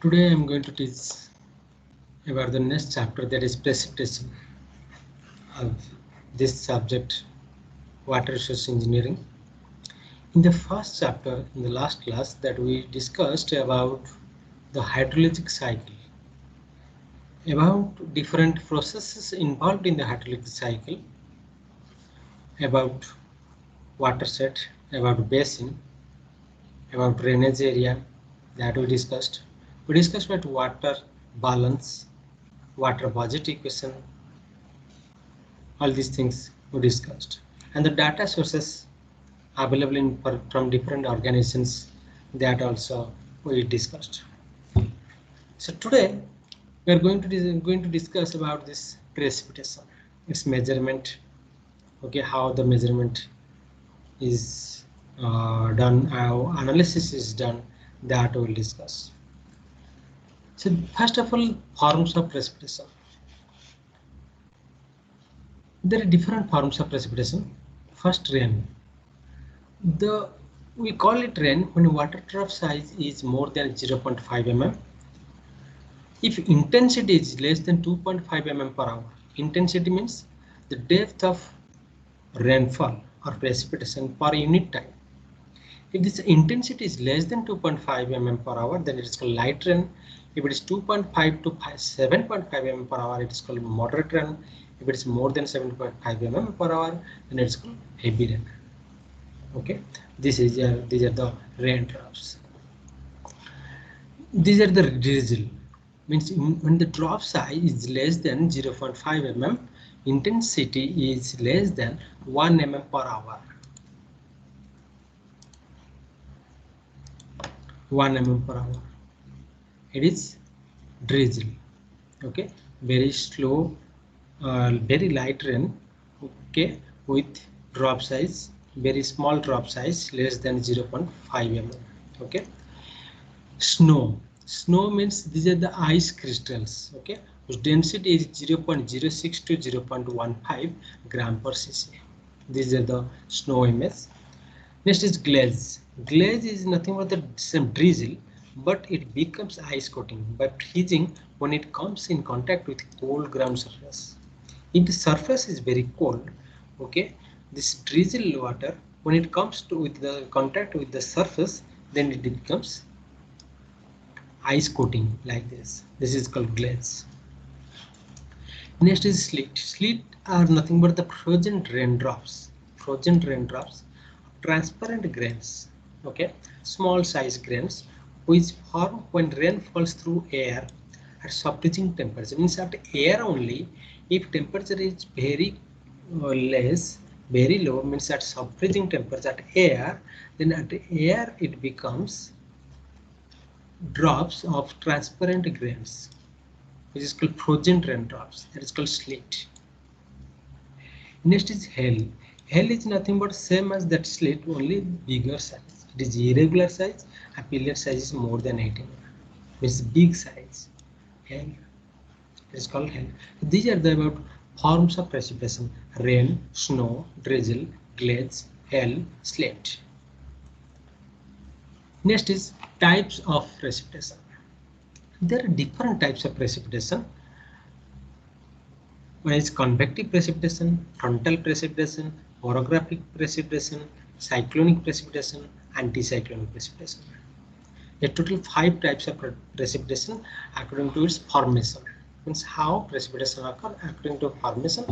Today I am going to teach about the next chapter, that is precipitation of this subject, water resource engineering. In the first chapter, in the last class, that we discussed about the hydrologic cycle, about different processes involved in the hydrologic cycle, about watershed, about basin, about drainage area, that we discussed. We discussed about water balance, water budget equation, all these things we discussed, and the data sources available from different organizations, that also we discussed. So today we are going to discuss about this precipitation, its measurement, okay, how the measurement is done, how analysis is done, that we will discuss. So first of all, forms of precipitation. There are different forms of precipitation. First, rain. We call it rain when water drop size is more than 0.5 mm. If intensity is less than 2.5 mm per hour, intensity means the depth of rainfall or precipitation per unit time. If this intensity is less than 2.5 mm per hour, then it is called light rain. If it is 2.5 to 7.5 mm per hour, it is called moderate rain. If it is more than 7.5 mm per hour, then it is called heavy rain. Okay, these are the raindrops. These are the drizzle. Means when the drop size is less than 0.5 mm, intensity is less than 1 mm per hour. 1 mm per hour. It is drizzle. Okay, very slow, very light rain. Okay, with drop size, very small drop size, less than 0.5 mm. Okay. Snow means these are the ice crystals, okay, whose density is 0.06 to 0.15 gram per cc. These are the snow image. Next is glaze. Glaze is nothing but the same drizzle, but it becomes ice coating by freezing when it comes in contact with cold ground surface. If the surface is very cold, okay, this drizzle water, when it comes to with the contact with the surface, then it becomes ice coating like this. This is called glaze. Next is sleet. Sleet are nothing but the frozen raindrops. Frozen raindrops, transparent grains. Okay, small size grains which form when rain falls through air at subfreezing temperature. Means at air only. If temperature is very less, very low, means at subfreezing temperature at air, then at air it becomes drops of transparent grains, which is called frozen raindrops. That is called sleet. Next is hail. Hail is nothing but same as that sleet, only bigger size. It is irregular size. Apparent size is more than 18. It's big size. Hail. It is called hail. These are the about forms of precipitation: rain, snow, drizzle, glaze, hail, sleet. Next is types of precipitation. There are different types of precipitation. One is convective precipitation, frontal precipitation, orographic precipitation, cyclonic precipitation, anticyclonic precipitation. A total 5 types of precipitation according to its formation. Means how precipitation occur according to formation.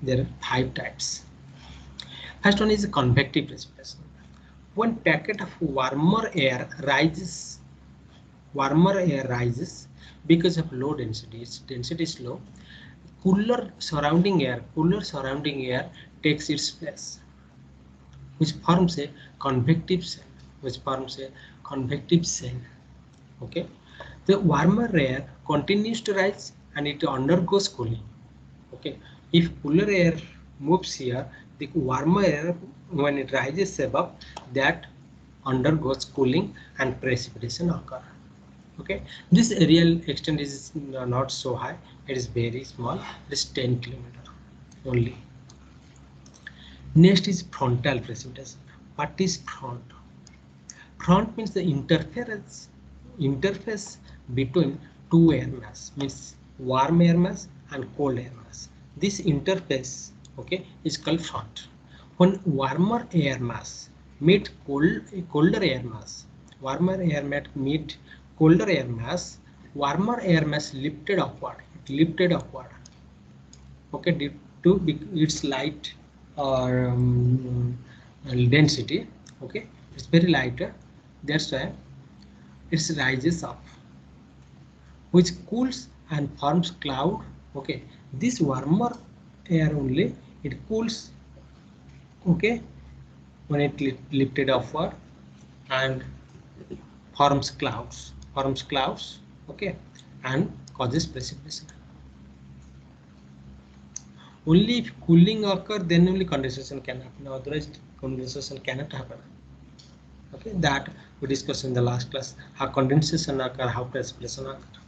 There are 5 types. First one is convective precipitation. When packet of warmer air rises because of low density. Its density is low. Cooler surrounding air takes its place, which forms a convective cell. Okay, the warmer air continues to rise and it undergoes cooling. Okay, if cooler air moves here, the warmer air, when it rises above, that undergoes cooling and precipitation occur. Okay, this aerial extent is not so high, it is very small, it is 10 km only. Next is frontal precipitation. What is front? Front means the interference interface between two air mass, means warm air mass and cold air mass. This interface, okay, is called front. When warmer air mass meet colder air mass, warmer air mass meet colder air mass, warmer air mass lifted upward, okay, due to its light or density, okay, it's very lighter, that's why it rises up, which cools and forms cloud. Okay, this warmer air only it cools, okay, when it lifted upward and forms clouds, okay, and causes precipitation. Only if cooling occur, then only condensation can happen, otherwise condensation cannot happen. Okay, that we discussed in the last class, how condensation occur, how precipitation occur.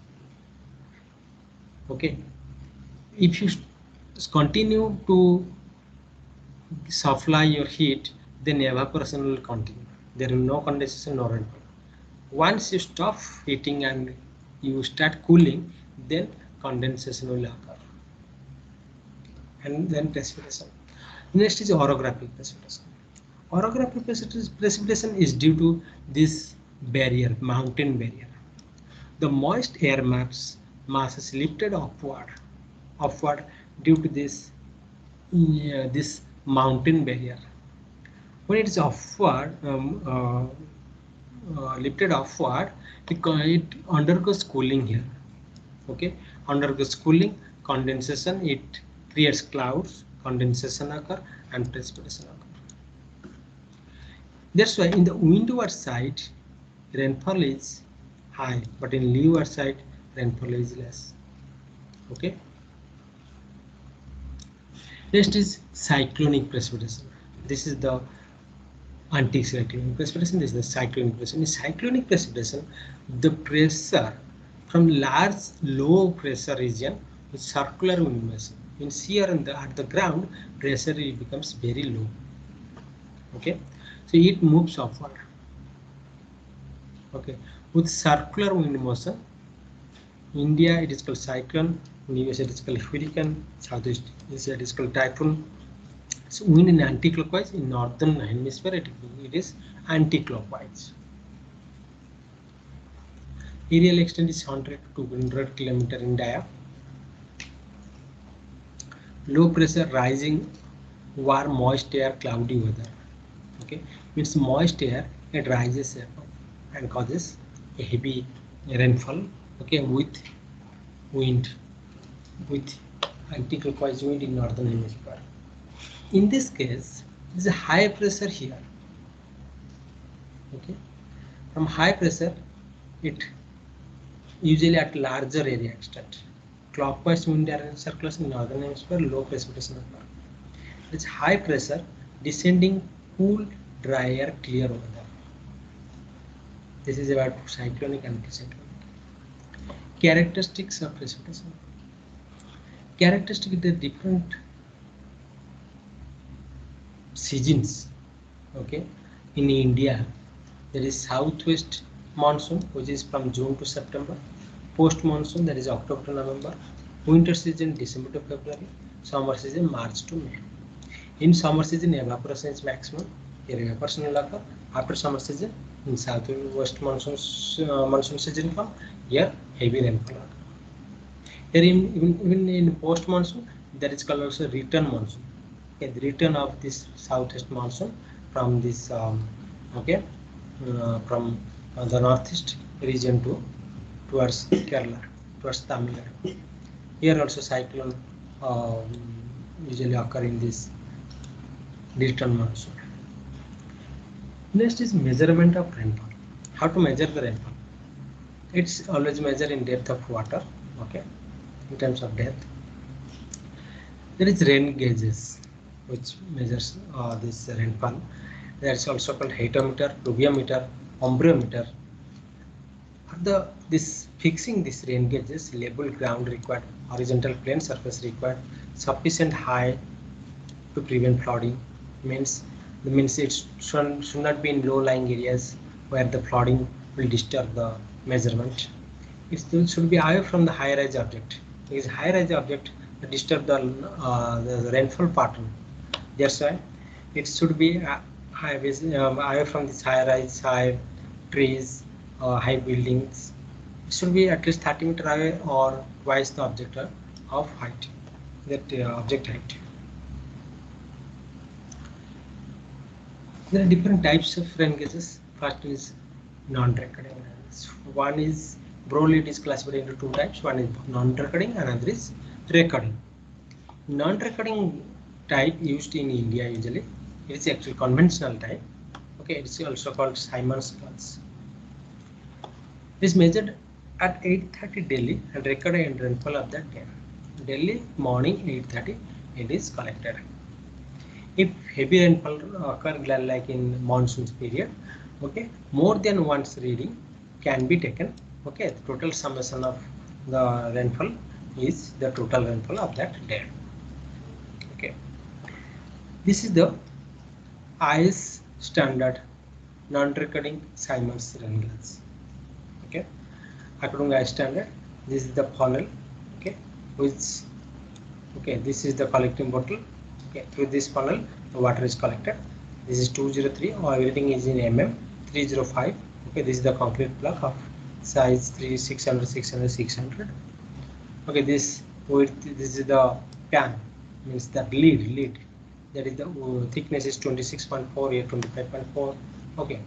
Okay, if you continue to supply your heat, then evaporation will continue. There is no condensation nor rainfall. Once you stop heating and you start cooling, then condensation will occur, and then precipitation. Next is orographic precipitation. Orographic precipitation is due to this barrier, mountain barrier. The moist air mass is lifted upward due to this mountain barrier. When it is lifted upward, it undergoes cooling here. Okay, undergoes cooling, condensation, it creates clouds, condensation occur, and precipitation occur. That's why in the windward side, rainfall is high, but in leeward side, rainfall is less. Okay. Next is cyclonic precipitation. This is the anti-cyclonic precipitation. This is the cyclonic precipitation. In cyclonic precipitation, the pressure from large low pressure region with circular wind motion. Means here at the ground, pressure becomes very low. Okay, so it moves upward. Okay, with circular wind motion. India it is called cyclone, in US it is called hurricane, Southeast Asia it is called typhoon. So wind in anti-clockwise, in northern hemisphere it is anti-clockwise. Aerial extent is 100 to 200 km in diameter. Low pressure rising, warm moist air, cloudy weather. Okay, means moist air it rises and causes a heavy rainfall. Okay, with wind, with anti-clockwise wind in northern hemisphere. In this case, there is a high pressure here. Okay, from high pressure, it usually at larger area extent. Clockwise wind circulation in northern hemisphere, low precipitation occur. It's high pressure, descending, cool, dry air, clear weather. This is about cyclonic and anticyclonic. Characteristics of precipitation. Characteristic of the different seasons. Okay, in India, there is southwest monsoon, which is from June to September. Post monsoon, that is October to November. Winter season, December to February. Summer season, March to May. In summer season, evaporation is maximum. Here evaporation will occur. After summer season, in southwest monsoon season come, here heavy rainfall occur. Here even in post monsoon, there is called also return monsoon. Okay, the return of this southwest monsoon from this from the northeast region towards Kerala, towards Tamil Nadu. Here also cyclone usually occur in this return monsoon. Next is measurement of rainfall. How to measure the rainfall? It's always measured in depth of water. Okay, in terms of depth. There is rain gauges which measures this rainfall. There is also called hytometer, pluviometer, ombrometer. This fixing this rain gauges, level ground required, horizontal plane surface required, sufficient high to prevent flooding. Means it should not be in low-lying areas where the flooding will disturb the measurement. It should be away from the high-rise object. Because high-rise object disturb the rainfall pattern. That's why it should be away from this high-rise, high trees, high buildings. It should be at least 30 meters away or twice the object of height, that object height. There are different types of rain gauges. First is non-recording. One is broadly it is classified into two types. One is non-recording, another is recording. Non-recording type used in India usually. It is actually conventional type. Okay, it is also called Simon's gauge. It is measured at 8:30 Delhi and recorded in rainfall of that day. Delhi morning 8:30 it is collected. If heavy rainfall occur like in monsoon period, okay, more than once reading can be taken. Okay, the total summation of the rainfall is the total rainfall of that day. Okay, this is the IS standard non-recording Simon's rain gauge. Okay, according to IS standard, this is the funnel. Okay, which this is the collecting bottle. Okay, through this funnel the water is collected. This is 203 or everything is in mm. 305. Okay, this is the concrete block of size 600, 600, 600. Okay, this width, this is the pan, means that lead. That is the thickness is 26.4 here, 25.4. Okay,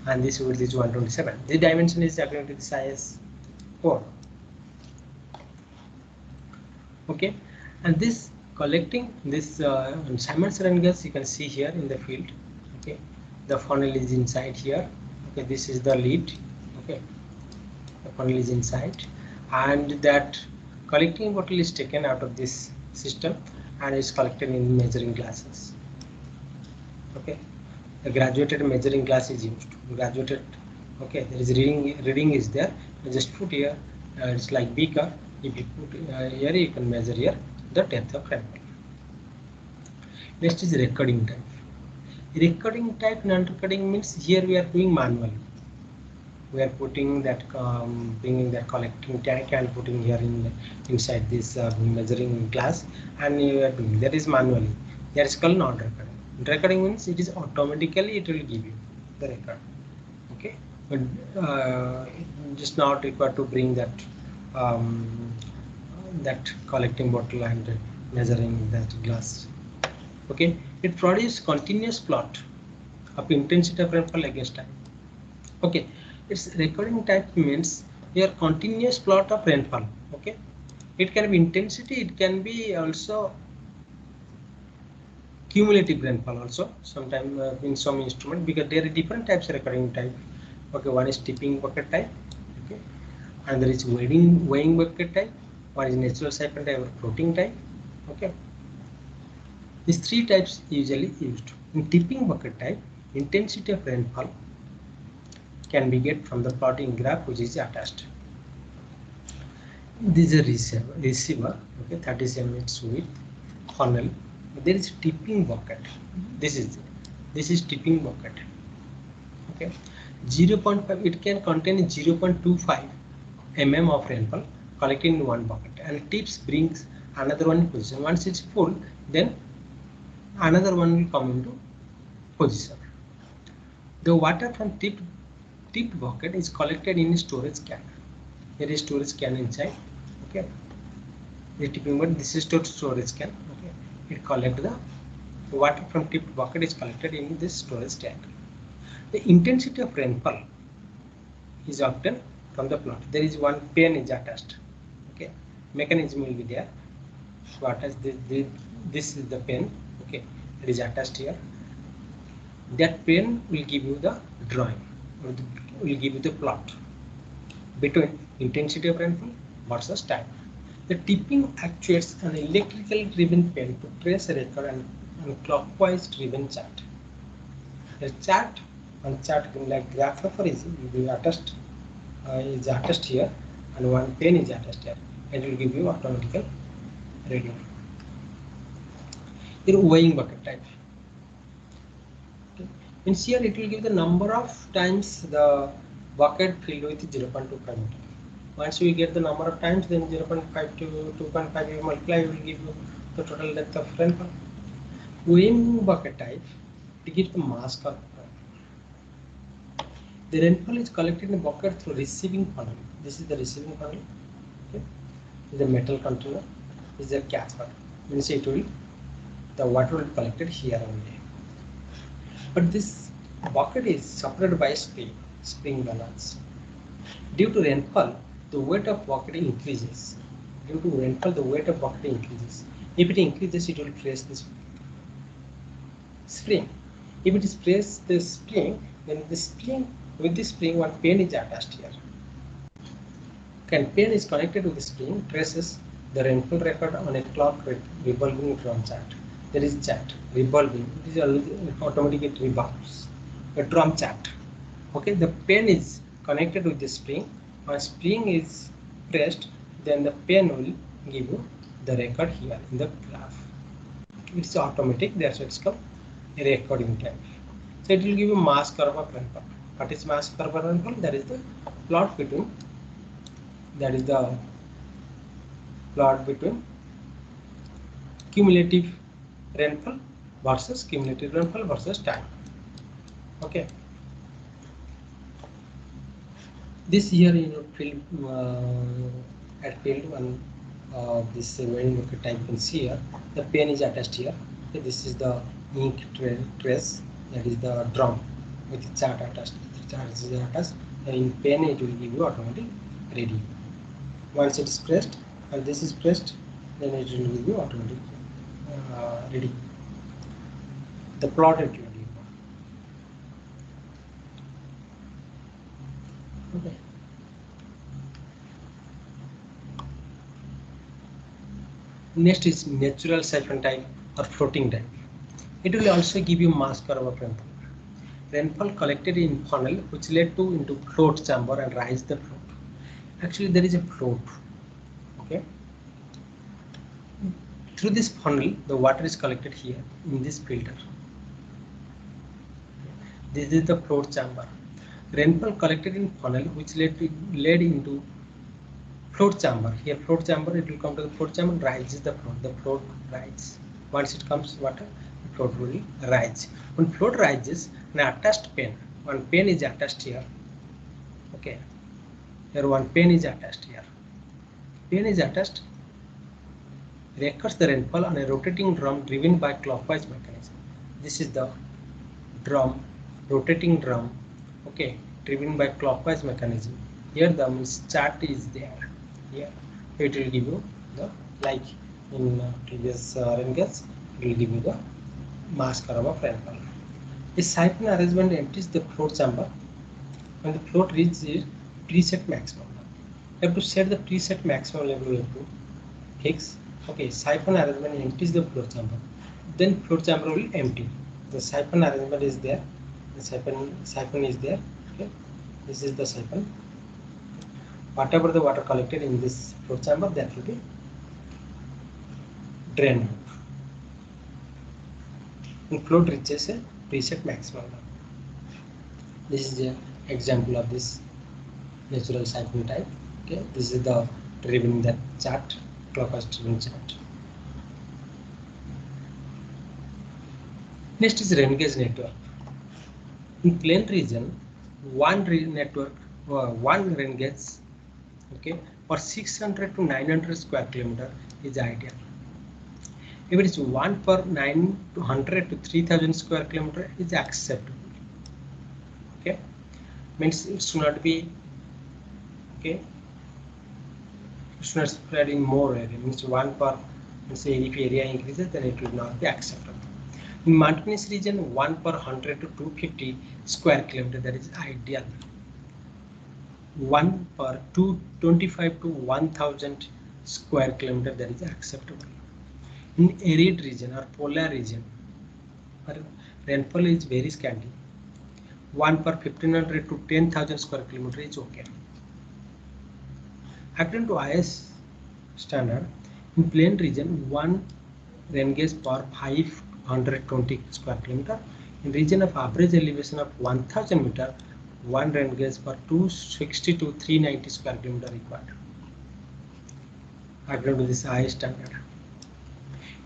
and this width is 127. The dimension is according to the size 4. Okay, and this collecting this Simon's rain gauge you can see here in the field. Okay, the funnel is inside here. Okay, this is the lead. Okay, the funnel is inside, and that collecting bottle is taken out of this system and is collected in measuring glasses. Okay, the graduated measuring glass is used. Graduated. Okay, there is reading is there. You just put here. It's like beaker. If you put here, you can measure here the depth of rainfall. Next is recording type. Recording type non-recording means here we are doing manually. We are putting that bringing that collecting tank and putting here inside this measuring glass, and we are doing that is manually. That is called non-recording. Recording means it is automatically it will give you the record. Okay, but just not required to bring that that collecting bottle and measuring that glass. Okay, it produces continuous plot of intensity of rainfall against time. Okay, its recording type means your continuous plot of rainfall. Okay, it can be intensity, it can be also cumulative rainfall also sometimes in some instrument, because there are different types of recording type. Okay, one is tipping bucket type. Okay, and there is weighing bucket type. One is natural siphon type or floating type. Okay, these three types usually used. In tipping bucket type, intensity of rainfall can be get from the plotting graph which is attached. This is a receiver. Okay, 30 centimeters width funnel. There is tipping bucket. This is tipping bucket. Okay, 0.5. It can contain 0.25 mm of rainfall collected in one bucket, and tips brings another one in position. Once it's full, then another one will come into position. The water from tipped bucket is collected in a storage can. There is storage can inside. Okay, the tipping bucket. This is storage can. Okay, it collects the water from tipped bucket is collected in this storage tank. The intensity of rainfall is obtained from the plot. There is one pen is attached. Okay, mechanism will be there. So attach this is the pen. Okay, it is attached here. That pen will give you the drawing, or will give you the plot between intensity of rainfall versus time. The tipping actuates an electrical driven pen to trace a record and clockwise driven chart. The chart like graph paper is attached here, and one pen is attached here. It will give you automatical reading. Your weighing bucket type. Okay. Means here it will give the number of times the bucket filled with 0.25 meter. Once we get the number of times, then 0.5 to 2.5 you multiply, will give you the total depth of rainfall. When bucket type, it gives the mass curve. The rainfall is collected in a bucket through receiving funnel. This is the receiving funnel. Okay. This is a metal container. This is a catcher. Means it will, the water will be collected here only. But this bucket is supported by spring balance. Due to rainfall, the weight of bucket increases. Due to rainfall, the weight of bucket increases. If it increases, it will press this spring. If it is press the spring, then the spring, with this spring, one pen is attached here. Okay, pen is connected with the spring, traces the rainfall record on a clock revolving drum chart. There is chart revolving. It is automatically it revolves. A drum chart. Okay, the pen is connected with the spring. When spring is pressed, then the pen will give you the record here in the graph. It's automatic. That's why it's called a recording type. So it will give you mass curve of rainfall. What is mass curve of rainfall? That is the plot between. That is the plot between cumulative rainfall versus cumulative rainfall versus time. Okay. This here in your field at field one this very bucket type you can see here. The pen is attached here. Okay, this is the ink trace. That is the drum with the chart attached. The chart is attached, and in pen it will give you automatic reading. Once it is pressed and this is pressed, then it will give you automatic reading. The plot it will give. Okay. Next is natural siphon type or floating type. It will also give you mass curve of rainfall. Rainfall collected in funnel which led to into float chamber and rise the float. Actually, there is a float. Okay. Through this funnel, the water is collected here in this filter. This is the float chamber. Rainfall collected in funnel which led into float chamber. Here float chamber, it will come to the float chamber and rises the float. The float rises. Once it comes water, the float will rise. When float rises, an attached pen. One pen is attached here. Okay. Here one pen is attached here. Pen is attached. Records the rainfall on a rotating drum driven by clockwise mechanism. This is the drum, rotating drum. Okay, driven by clockwise mechanism. Here the chart is there. Here it will give you the, like in previous rain gauge, it will give you the mass curve of rainfall. A siphon arrangement empties the float chamber when the float reaches preset maximum. You have to set the preset maximum level. You have to fix. Okay, siphon arrangement empties the float chamber. Then float chamber will empty. The siphon arrangement is there. The siphon is there. Okay, this is the siphon. Whatever the water collected in this float chamber, that will be drained out. And float reaches a preset maximum. This is the example of this natural siphon type. Okay, this is the driven that chart, clockwise driven chart. Next is rain gauge network. In plain region, one rain gauge, okay, for 600 to 900 square kilometer is ideal. If it is 1 per 900 to 3000 square kilometer is acceptable. Okay, means it should not be, okay, it should not spread in more area. Means 1 per, say if area increases, then it will not be acceptable. In mountainous region, 1 per 100 to 250 square kilometer, that is ideal. 1 per 225 to 1000 square kilometer, that is acceptable. In arid region or polar region, rainfall is very scanty. 1 per 1500 to 10,000 square kilometer is okay. According to IS standard, in plain region, 1 rain gauge per 520 square kilometer. In region of average elevation of 1000 meter, 1 rain gauge for 260 to 390 square kilometer required according to this IS standard.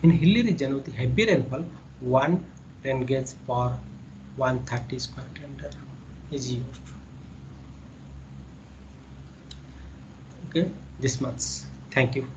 In hilly region with heavy rainfall, 1 rain gauge for 130 square kilometer is used. Okay, this much. Thank you.